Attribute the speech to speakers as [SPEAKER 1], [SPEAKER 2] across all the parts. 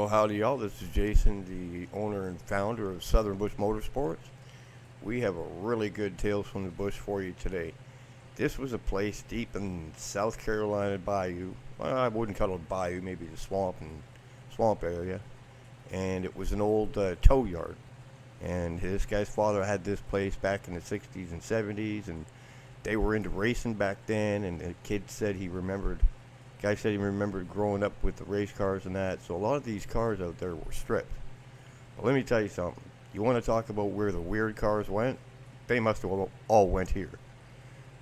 [SPEAKER 1] Well, howdy, y'all. This is Jason, the owner and founder of Southern Bush Motorsports. We have a really good Tales from the Bush for you today. This was a place deep in South Carolina bayou. Well, I wouldn't call it a bayou, maybe the swamp area. And it was an old tow yard. And this guy's father had this place back in the 60s and 70s, and they were into racing back then. And the kid said he remembered. Guy said he remembered growing up with the race cars and that. So a lot of these cars out there were stripped. But let me tell you something. You want to talk about where the weird cars went? They must have all went here.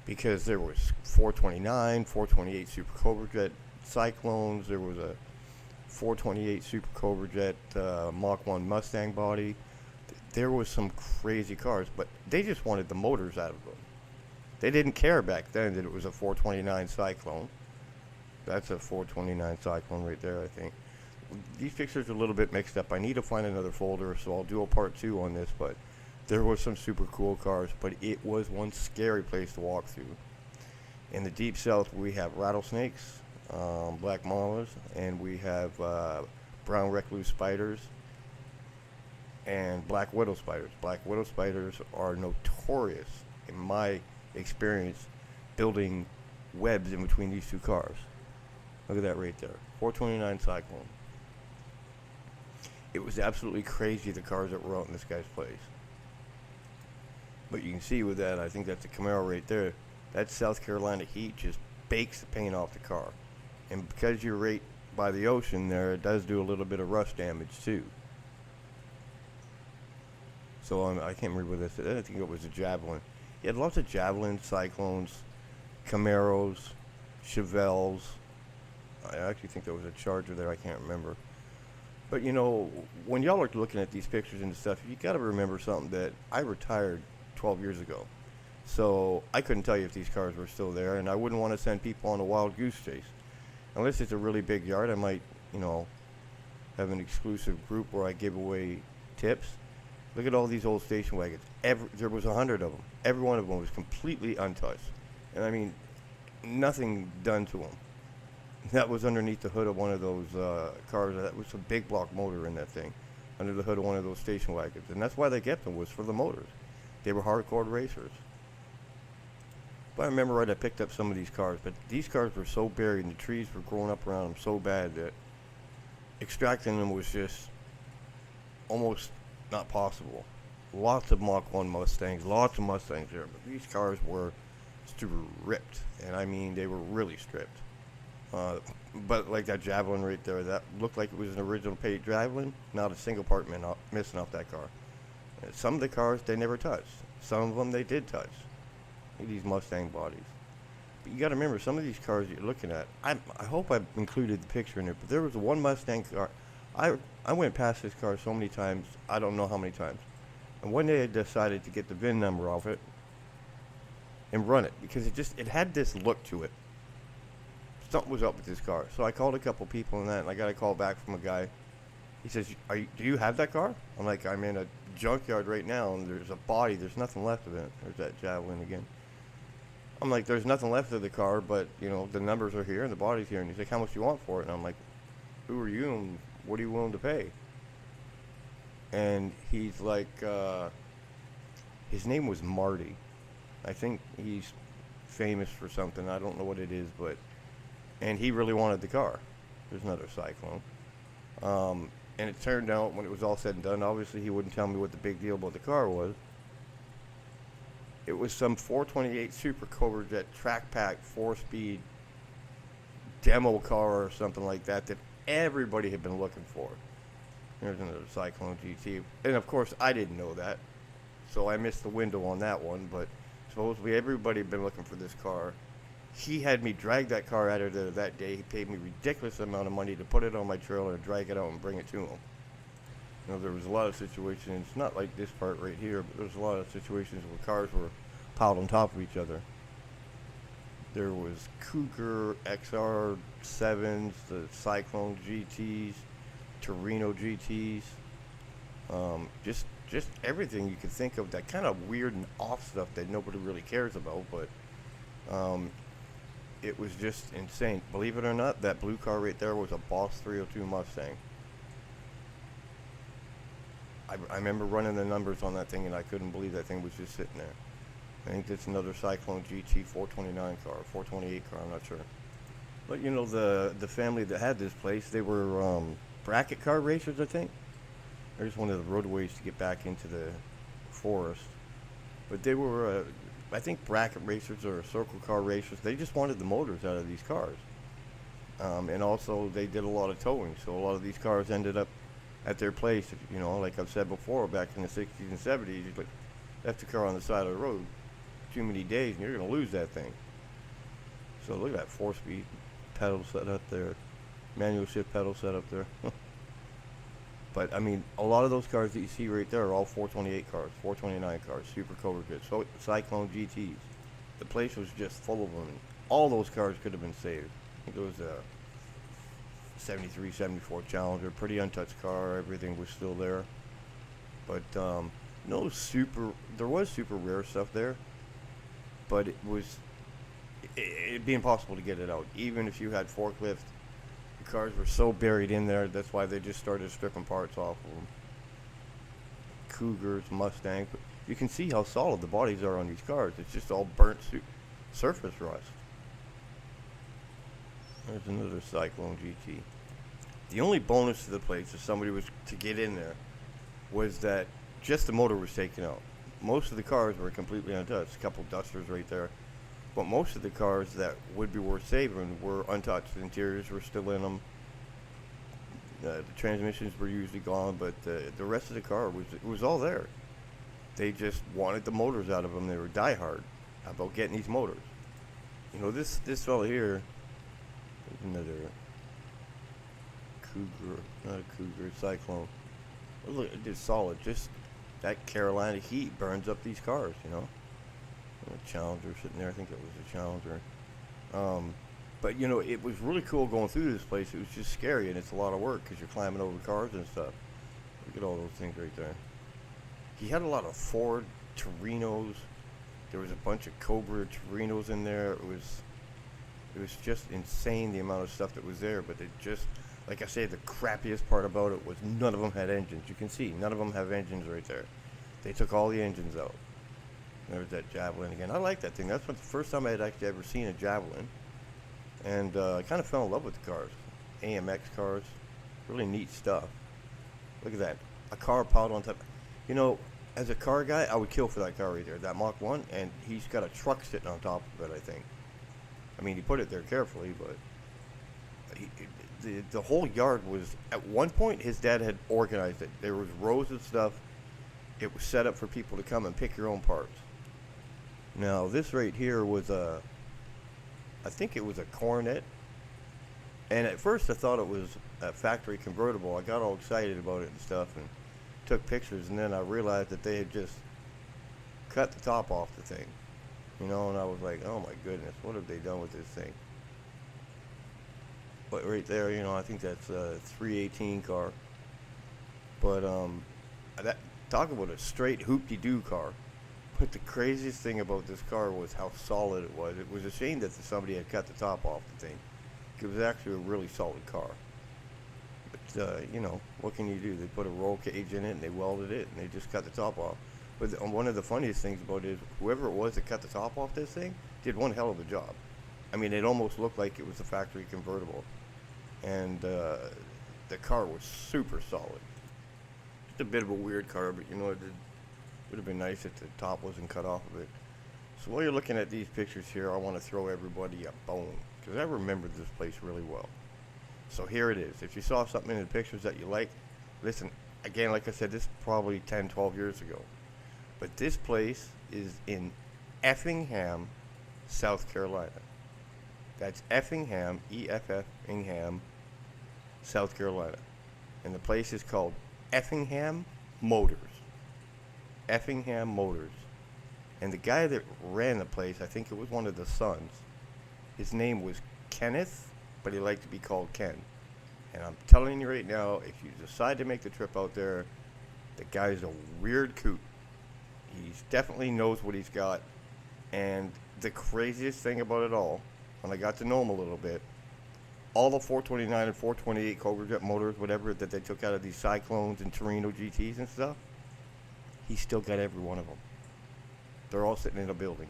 [SPEAKER 1] Because there was 429, 428 Super Cobra Jet Cyclones. There was a 428 Super Cobra Jet Mach 1 Mustang body. There was some crazy cars, but they just wanted the motors out of them. They didn't care back then that it was a 429 Cyclone. That's a 429 Cyclone right there, I think. These pictures are a little bit mixed up. I need to find another folder, so I'll do a part 2 on this, but there was some super cool cars, but it was one scary place to walk through. In the Deep South, we have rattlesnakes, black malas, and we have brown recluse spiders and black widow spiders. Black widow spiders are notorious, in my experience, building webs in between these two cars. Look at that right there. 429 Cyclone. It was absolutely crazy, the cars that were out in this guy's place. But you can see with that, I think that's a Camaro right there. That South Carolina heat just bakes the paint off the car. And because you're right by the ocean there, it does do a little bit of rust damage too. So I can't remember what this is. I think it was a Javelin. He had lots of Javelins, Cyclones, Camaros, Chevelles. I actually think there was a Charger there. I can't remember. But, you know, when y'all are looking at these pictures and stuff, you got to remember something, that I retired 12 years ago. So I couldn't tell you if these cars were still there, and I wouldn't want to send people on a wild goose chase. Unless it's a really big yard, I might, have an exclusive group where I give away tips. Look at all these old station wagons. There was 100 of them. Every one of them was completely untouched. And I mean, nothing done to them. That was underneath the hood of one of those cars. That was a big block motor in that thing, under the hood of one of those station wagons. And that's why they kept them, was for the motors. They were hardcore racers. But I remember I picked up some of these cars, but these cars were so buried and the trees were growing up around them so bad that extracting them was just almost not possible. Lots of Mach 1 Mustangs, lots of Mustangs there, but these cars were stripped, and I mean they were really stripped. But like that Javelin right there, that looked like it was an original paint Javelin, not a single part missing off that car. Some of the cars they never touched, some of them they did touch. Look at these Mustang bodies. But you got to remember, some of these cars you're looking at, I hope I included the picture in it, but there was one Mustang car. I went past this car so many times, I don't know how many times. And one day I decided to get the VIN number off it and run it, because it had this look to it. Something was up with this car. So I called a couple people and that, and I got a call back from a guy. He says, do you have that car? I'm like, I'm in a junkyard right now, and there's a body. There's nothing left of it. There's that Javelin again. I'm like, there's nothing left of the car, but, the numbers are here and the body's here. And he's like, how much do you want for it? And I'm like, who are you and what are you willing to pay? And he's like, his name was Marty. I think he's famous for something. I don't know what it is, but... And he really wanted the car. There's another Cyclone. And it turned out, when it was all said and done, obviously he wouldn't tell me what the big deal about the car was. It was some 428 Super Cobra Jet track pack 4-speed demo car or something like that everybody had been looking for. There's another Cyclone GT. And of course, I didn't know that. So I missed the window on that one. But supposedly everybody had been looking for this car. He had me drag that car out of there that day. He paid me a ridiculous amount of money to put it on my trailer and drag it out and bring it to him. There was a lot of situations, not like this part right here, but there was a lot of situations where cars were piled on top of each other. There was Cougar XR7s, the Cyclone GTs, Torino GTs, just everything you could think of, that kind of weird and off stuff that nobody really cares about, but it was just insane. Believe it or not, that blue car right there was a Boss 302 Mustang. I remember running the numbers on that thing, and I couldn't believe that thing was just sitting there. I think that's another Cyclone GT 429 car, 428 car, I'm not sure. But you know, the family that had this place, they were bracket car racers, I think. They just wanted the roadways to get back into the forest. But they were, I think, bracket racers or circle car racers. They just wanted the motors out of these cars. And also, they did a lot of towing. So a lot of these cars ended up at their place. You know, like I've said before, back in the 60s and 70s, you left the car on the side of the road too many days, and you're going to lose that thing. So look at that 4-speed pedal set up there. Manual shift pedal set up there. But, I mean, a lot of those cars that you see right there are all 428 cars, 429 cars, Super Cobra kits, so Cyclone GTs. The place was just full of them. All those cars could have been saved. I think it was a 73, 74 Challenger, pretty untouched car. Everything was still there. But there was super rare stuff there. But it'd be impossible to get it out. Even if you had forklift, the cars were so buried in there. That's why they just started stripping parts off of them. Cougars, Mustangs. You can see how solid the bodies are on these cars. It's just all burnt surface rust. There's another Cyclone GT. The only bonus to the place, if somebody was to get in there, was that just the motor was taken out. Most of the cars were completely untouched. A couple dusters right there. But most of the cars that would be worth saving were untouched. The interiors were still in them. The transmissions were usually gone, but the rest of the car was all there. They just wanted the motors out of them. They were diehard about getting these motors. You know, this fella here, another Cougar, not a Cougar, Cyclone. Look, it's solid. Just that Carolina heat burns up these cars, you know. A Challenger sitting there. I think it was a Challenger. But, you know, it was really cool going through this place. It was just scary, and it's a lot of work because you're climbing over cars and stuff. Look at all those things right there. He had a lot of Ford Torinos. There was a bunch of Cobra Torinos in there. It was just insane the amount of stuff that was there. But it just, like I say, the crappiest part about it was none of them had engines. You can see, none of them have engines right there. They took all the engines out. There's that Javelin again. I like that thing. That's the first time I had actually ever seen a Javelin. And I kind of fell in love with the cars. AMX cars. Really neat stuff. Look at that. A car piled on top. You know, as a car guy, I would kill for that car right there. That Mach 1. And he's got a truck sitting on top of it, I think. I mean, he put it there carefully, but the whole yard was, at one point, his dad had organized it. There was rows of stuff. It was set up for people to come and pick your own parts. Now, this right here was I think it was a Coronet. And at first I thought it was a factory convertible. I got all excited about it and stuff and took pictures, and then I realized that they had just cut the top off the thing. You know, and I was like, oh my goodness, what have they done with this thing? But right there, you know, I think that's a 318 car. But talk about a straight hoop-de-doo car. But the craziest thing about this car was how solid it was. It was a shame that somebody had cut the top off the thing. It was actually a really solid car. But, you know, what can you do? They put a roll cage in it and they welded it and they just cut the top off. But one of the funniest things about it is whoever it was that cut the top off this thing did one hell of a job. I mean, it almost looked like it was a factory convertible. And the car was super solid. Just a bit of a weird car, but, you know, it would have been nice if the top wasn't cut off of it. So while you're looking at these pictures here, I want to throw everybody a bone, because I remember this place really well. So here it is. If you saw something in the pictures that you like, listen, again, like I said, this is probably 10, 12 years ago. But this place is in Effingham, South Carolina. That's Effingham, E-F-F-Ingham, South Carolina. And the place is called Effingham Motors. Effingham Motors. And the guy that ran the place, I think it was one of the sons, his name was Kenneth, but he liked to be called Ken. And I'm telling you right now, if you decide to make the trip out there, the guy's a weird coot. He definitely knows what he's got. And the craziest thing about it all, when I got to know him a little bit, all the 429 and 428 Cobra Jet motors, whatever, that they took out of these Cyclones and Torino GTs and stuff, he still got every one of them. They're all sitting in a building.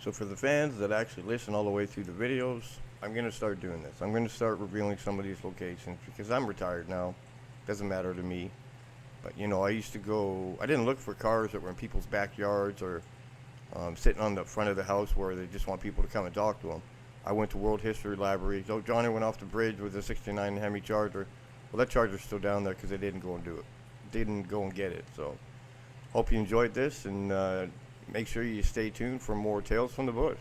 [SPEAKER 1] So for the fans that actually listen all the way through the videos, I'm going to start doing this. I'm going to start revealing some of these locations because I'm retired now. Doesn't matter to me. But, you know, I used to go, I didn't look for cars that were in people's backyards or sitting on the front of the house where they just want people to come and talk to them. I went to World History Library. So Johnny went off the bridge with a 69 Hemi Charger. Well, that Charger's still down there because they didn't go and do it. Didn't go and get it. So hope you enjoyed this, and make sure you stay tuned for more Tales from the Bush.